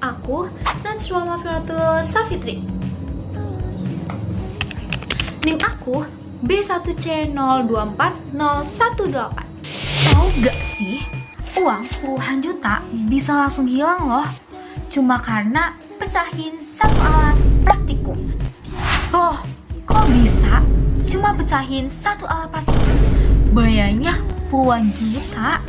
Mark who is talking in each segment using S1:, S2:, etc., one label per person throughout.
S1: Aku Najwa Mafiratul Safitri. NIM aku B1C024018. Tahu gak sih, uang puluhan juta bisa langsung hilang loh, cuma karena pecahin satu alat praktikum. Loh, kok bisa? Cuma pecahin satu alat praktikum, bayarnya puluhan juta.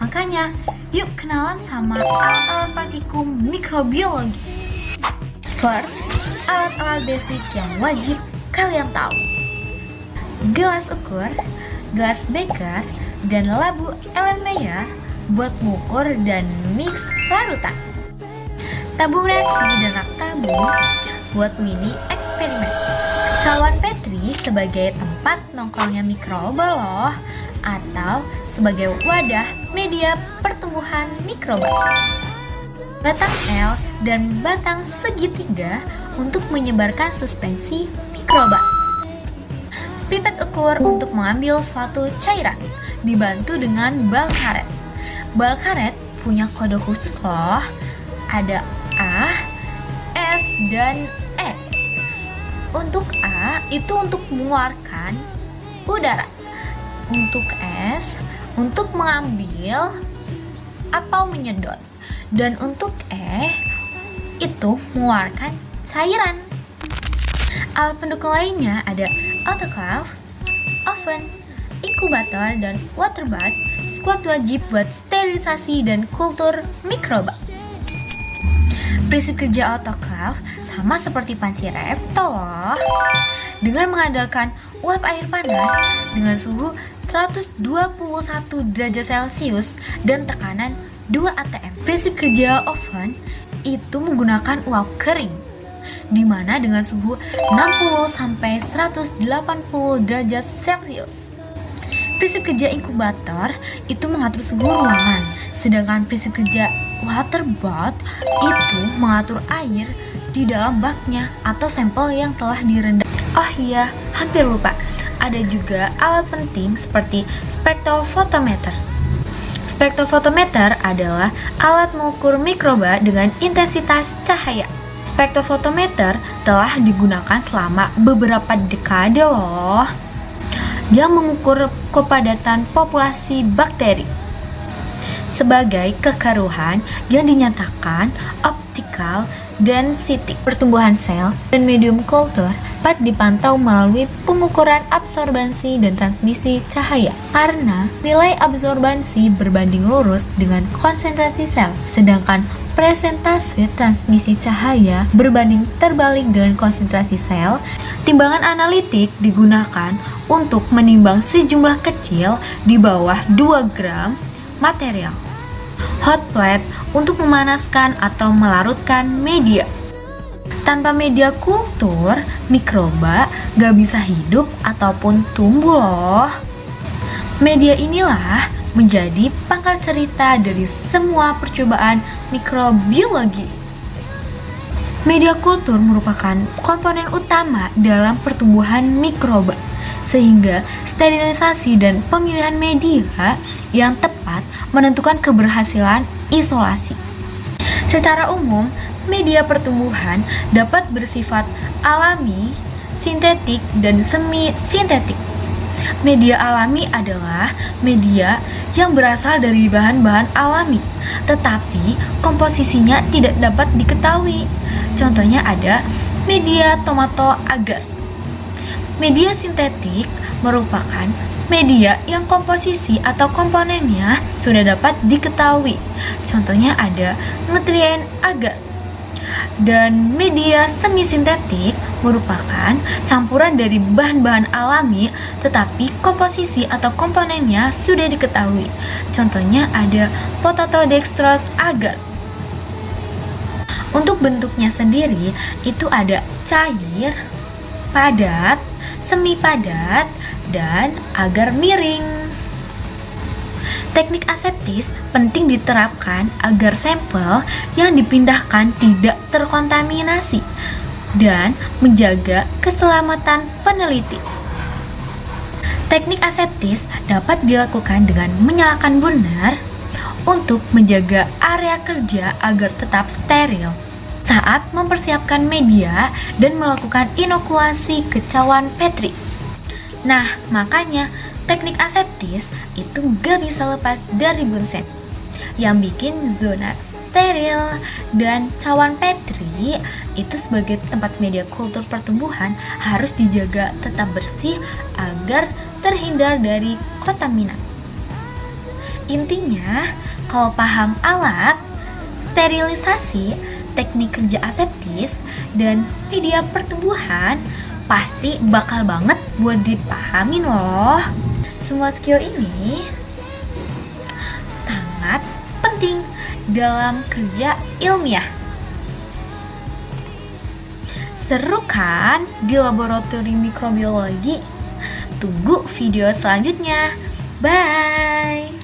S1: Makanya, yuk kenalan sama alat-alat praktikum mikrobiologi. First, alat-alat basic yang wajib kalian tahu: gelas ukur, gelas beker, dan labu Erlenmeyer buat mengukur dan mix larutan. Tabung reaksi dan rak tabung buat mini eksperimen. Saluan Petri sebagai tempat nongkrongnya mikroba loh, atau sebagai wadah media pertumbuhan mikroba. Batang L dan batang segitiga untuk menyebarkan suspensi mikroba. Pipet ukur untuk mengambil suatu cairan, dibantu dengan bal karet. Bal karet punya kode khusus loh. Ada A, S, dan E. Untuk A itu untuk mengeluarkan udara. Untuk S untuk mengambil atau menyedot. Dan untuk E itu mengeluarkan cairan. Alat pendukung lainnya ada autoclave, oven, inkubator, dan water bath. Squat wajib buat sterilisasi dan kultur mikroba. Prinsip kerja autoclave sama seperti panci Repto loh. Dengan mengandalkan uap air panas dengan suhu 121 derajat Celcius dan tekanan 2 atm. Prinsip kerja oven itu menggunakan uap kering, di mana dengan suhu 60 sampai 180 derajat Celcius. Prinsip kerja inkubator itu mengatur suhu ruangan, sedangkan prinsip kerja water bath itu mengatur air di dalam baknya atau sampel yang telah direndam. Oh iya, hampir lupa. Ada juga alat penting seperti spektrofotometer. Spektrofotometer adalah alat mengukur mikroba dengan intensitas cahaya. Spektrofotometer telah digunakan selama beberapa dekade loh. Dia mengukur kepadatan populasi bakteri sebagai kekaruhan yang dinyatakan optical density pertumbuhan sel dan medium kultur dapat dipantau melalui pengukuran absorbansi dan transmisi cahaya karena nilai absorbansi berbanding lurus dengan konsentrasi sel, sedangkan presentase transmisi cahaya berbanding terbalik dengan konsentrasi sel. Timbangan analitik digunakan untuk menimbang sejumlah kecil di bawah 2 gram material. Hot plate untuk memanaskan atau melarutkan media. Tanpa media kultur, mikroba gak bisa hidup ataupun tumbuh loh. Media inilah menjadi pangkal cerita dari semua percobaan mikrobiologi. Media kultur merupakan komponen utama dalam pertumbuhan mikroba, sehingga sterilisasi dan pemilihan media yang tepat menentukan keberhasilan isolasi. Secara umum, media pertumbuhan dapat bersifat alami, sintetik, dan semi-sintetik. Media alami adalah media yang berasal dari bahan-bahan alami, tetapi komposisinya tidak dapat diketahui. Contohnya ada media tomato agar. Media sintetik merupakan media yang komposisi atau komponennya sudah dapat diketahui. Contohnya ada nutrien agar. Dan media semi-sintetik merupakan campuran dari bahan-bahan alami tetapi komposisi atau komponennya sudah diketahui. Contohnya ada potato dextrose agar. Untuk bentuknya sendiri itu ada cair, padat, semi padat, dan agar miring. Teknik aseptis penting diterapkan agar sampel yang dipindahkan tidak terkontaminasi dan menjaga keselamatan peneliti. Teknik aseptis dapat dilakukan dengan menyalakan burner untuk menjaga area kerja agar tetap steril saat mempersiapkan media dan melakukan inokulasi ke cawan Petri. Nah, makanya teknik aseptis itu gak bisa lepas dari bunsen yang bikin zona steril, dan cawan Petri itu sebagai tempat media kultur pertumbuhan harus dijaga tetap bersih agar terhindar dari kontaminasi. Intinya, kalau paham alat, sterilisasi, teknik kerja aseptis, dan media pertumbuhan, pasti bakal banget buat dipahamin loh. Semua skill ini sangat penting dalam kerja ilmiah. Seru kan di laboratorium mikrobiologi? Tunggu video selanjutnya. Bye!